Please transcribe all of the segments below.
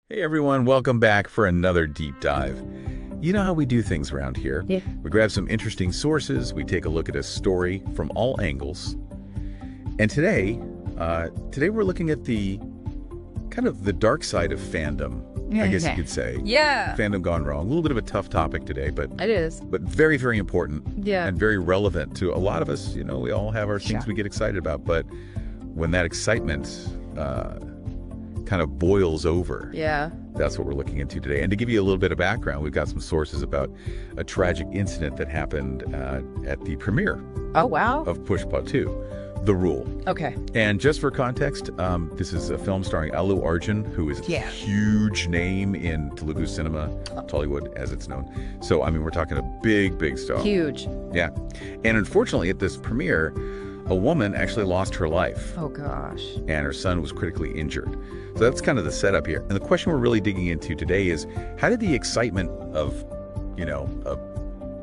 Hey everyone, welcome back for another deep dive. You know how we do things around here. Yeah. We grab some interesting sources, we take a look at a story from all angles. And today we're looking at the kind of the dark side of fandom, I guess you could say. Yeah. Fandom gone wrong. A little bit of a tough topic today, but It is. very, very important. Yeah. And very relevant to a lot of us. You know, we all have our things we get excited about, but when that excitement kind of boils over. Yeah. That's what we're looking into today. And to give you a little bit of background, we've got some sources about a tragic incident that happened at the premiere Oh, wow. of Pushpa 2, The Rule. Okay. And just for context, this is a film starring Alluarjun, who is a huge name in Telugu cinema, Tollywood as it's known. So, I mean, we're talking a big, big star. Huge. Yeah. And unfortunately, at this premiere, a woman actually lost her life. Oh, gosh. And her son was critically injured. So that's kind of the setup here. And the question we're really digging into today is, how did the excitement of, you know, a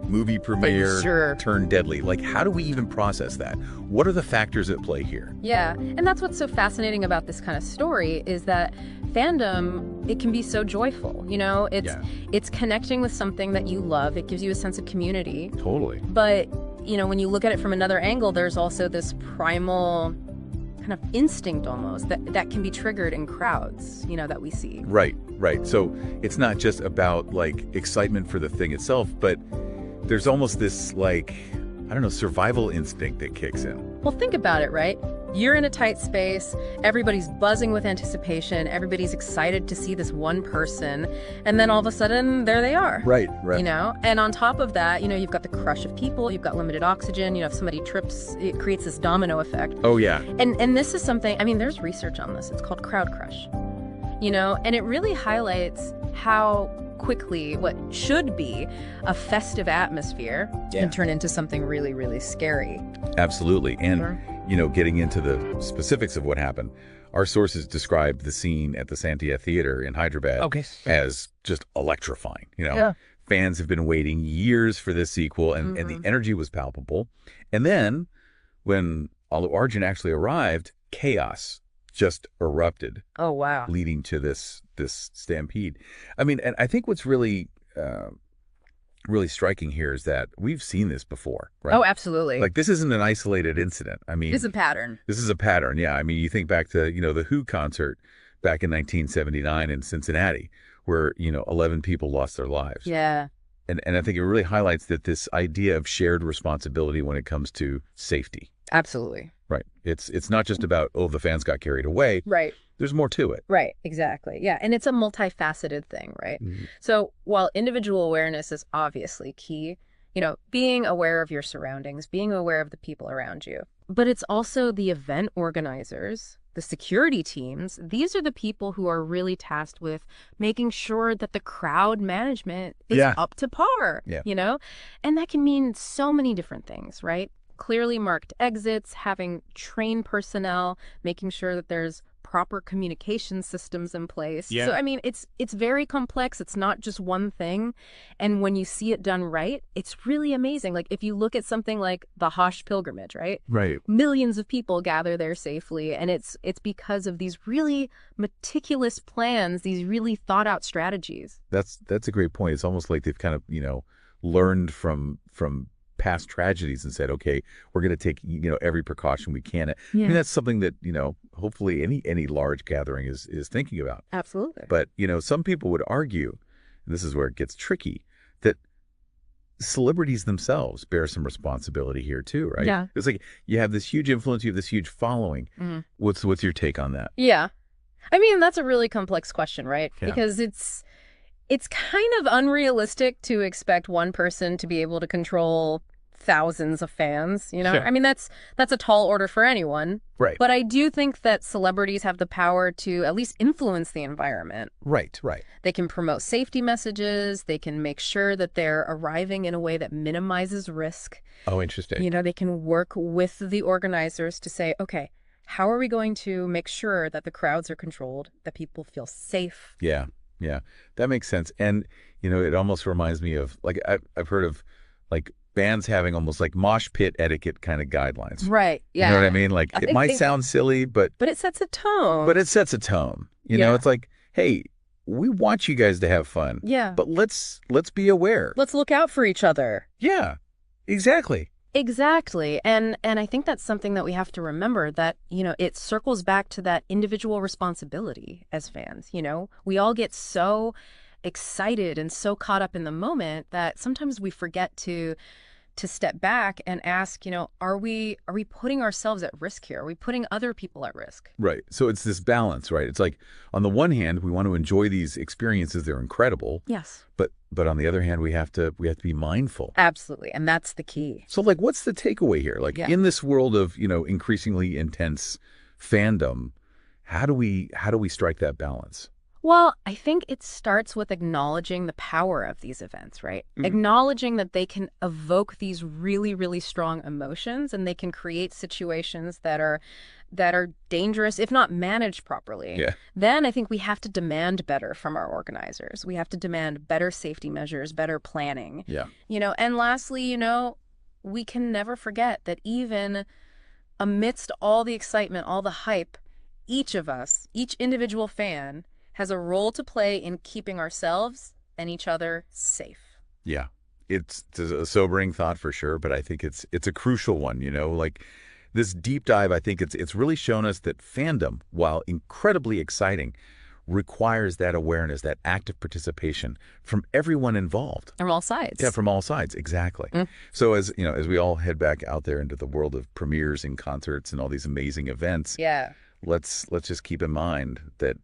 movie premiere turn deadly? Like, how do we even process that? What are the factors at play here? Yeah. And that's what's so fascinating about this kind of story is that fandom, it can be so joyful. You know, it's connecting with something that you love. It gives you a sense of community. Totally. But, you know, when you look at it from another angle, there's also this primal kind of instinct almost that can be triggered in crowds, you know, that we see. Right. So it's not just about like excitement for the thing itself, but there's almost this like, I don't know, survival instinct that kicks in. Well, think about it, right? You're in a tight space, everybody's buzzing with anticipation, everybody's excited to see this one person, and then all of a sudden, there they are. Right. You know, and on top of that, you know, you've got the crush of people, you've got limited oxygen, you know, if somebody trips, it creates this domino effect. Oh, yeah. And this is something, I mean, there's research on this, it's called crowd crush, you know, and it really highlights how quickly what should be a festive atmosphere can turn into something really, really scary. Absolutely. And, you know, getting into the specifics of what happened, our sources described the scene at the Santia Theater in Hyderabad as just electrifying. You know, fans have been waiting years for this sequel, and the energy was palpable. And then when Alluarjun actually arrived, chaos just erupted. Oh, wow. Leading to this stampede. I mean, and I think what's really really striking here is that we've seen this before, right? Oh, absolutely. Like, this isn't an isolated incident. I mean, it's a pattern. This is a pattern, yeah. I mean, you think back to, you know, the Who concert back in 1979 in Cincinnati, where, you know, 11 people lost their lives. Yeah. And I think it really highlights that this idea of shared responsibility when it comes to safety. Absolutely. Right. It's not just about, oh, the fans got carried away. Right. There's more to it. Right, exactly. Yeah, and it's a multifaceted thing, right? Mm-hmm. So while individual awareness is obviously key, you know, being aware of your surroundings, being aware of the people around you, but it's also the event organizers, the security teams. These are the people who are really tasked with making sure that the crowd management is up to par, you know? And that can mean so many different things, right? Clearly marked exits, having trained personnel, making sure that there's proper communication systems in place. So, I mean, it's very complex. It's not just one thing. And when you see it done right, it's really amazing. Like, if you look at something like the Hajj pilgrimage, right? Right. Millions of people gather there safely. And it's because of these really meticulous plans, these really thought out strategies. That's a great point. It's almost like they've kind of, you know, learned from past tragedies and said, okay, we're going to take, you know, every precaution we can. I mean, that's something that, you know, hopefully any large gathering is thinking about. Absolutely. But, you know, some people would argue, and this is where it gets tricky, that celebrities themselves bear some responsibility here too, right? Yeah. It's like you have this huge influence, you have this huge following. What's your take on that? Yeah. I mean, that's a really complex question, right? Yeah. Because it's kind of unrealistic to expect one person to be able to control thousands of fans, you know? Sure. I mean, that's a tall order for anyone. Right. But I do think that celebrities have the power to at least influence the environment. Right. They can promote safety messages. They can make sure that they're arriving in a way that minimizes risk. Oh, interesting. You know, they can work with the organizers to say, okay, how are we going to make sure that the crowds are controlled, that people feel safe? Yeah, that makes sense. And, you know, it almost reminds me of, like, I've heard of, like, bands having almost like mosh pit etiquette kind of guidelines. Right. Yeah. You know what I mean? Like, it might sound silly, but it sets a tone. But it sets a tone. You know, it's like, hey, we want you guys to have fun. Yeah. But let's be aware. Let's look out for each other. Yeah, exactly. Exactly. And I think that's something that we have to remember, that, it circles back to that individual responsibility as fans. We all get so excited and so caught up in the moment that sometimes we forget to step back and ask, are we putting ourselves at risk here? Are we putting other people at risk? Right. So it's this balance, right? It's like, on the one hand, we want to enjoy these experiences. They're incredible. Yes. But on the other hand, we have to be mindful. Absolutely. And that's the key. So what's the takeaway here? In this world of, increasingly intense fandom, how do we strike that balance? Well, I think it starts with acknowledging the power of these events, right? Mm-hmm. Acknowledging that they can evoke these really, really strong emotions, and they can create situations that are dangerous if not managed properly. Yeah. Then I think we have to demand better from our organizers. We have to demand better safety measures, better planning. Yeah. And lastly, we can never forget that even amidst all the excitement, all the hype, each of us, each individual fan, has a role to play in keeping ourselves and each other safe. Yeah. It's a sobering thought for sure, but I think it's a crucial one, this deep dive. I think it's really shown us that fandom, while incredibly exciting, requires that awareness, that active participation from everyone involved. From all sides. Yeah, from all sides, exactly. So as we all head back out there into the world of premieres and concerts and all these amazing events, let's just keep in mind that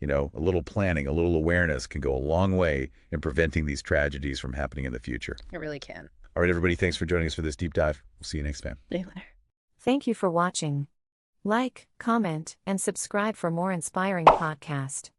a little planning, a little awareness can go a long way in preventing these tragedies from happening in the future. It really can. All right, everybody, thanks for joining us for this deep dive. We'll see you next time. See you later. Thank you for watching. Like, comment, and subscribe for more inspiring podcasts.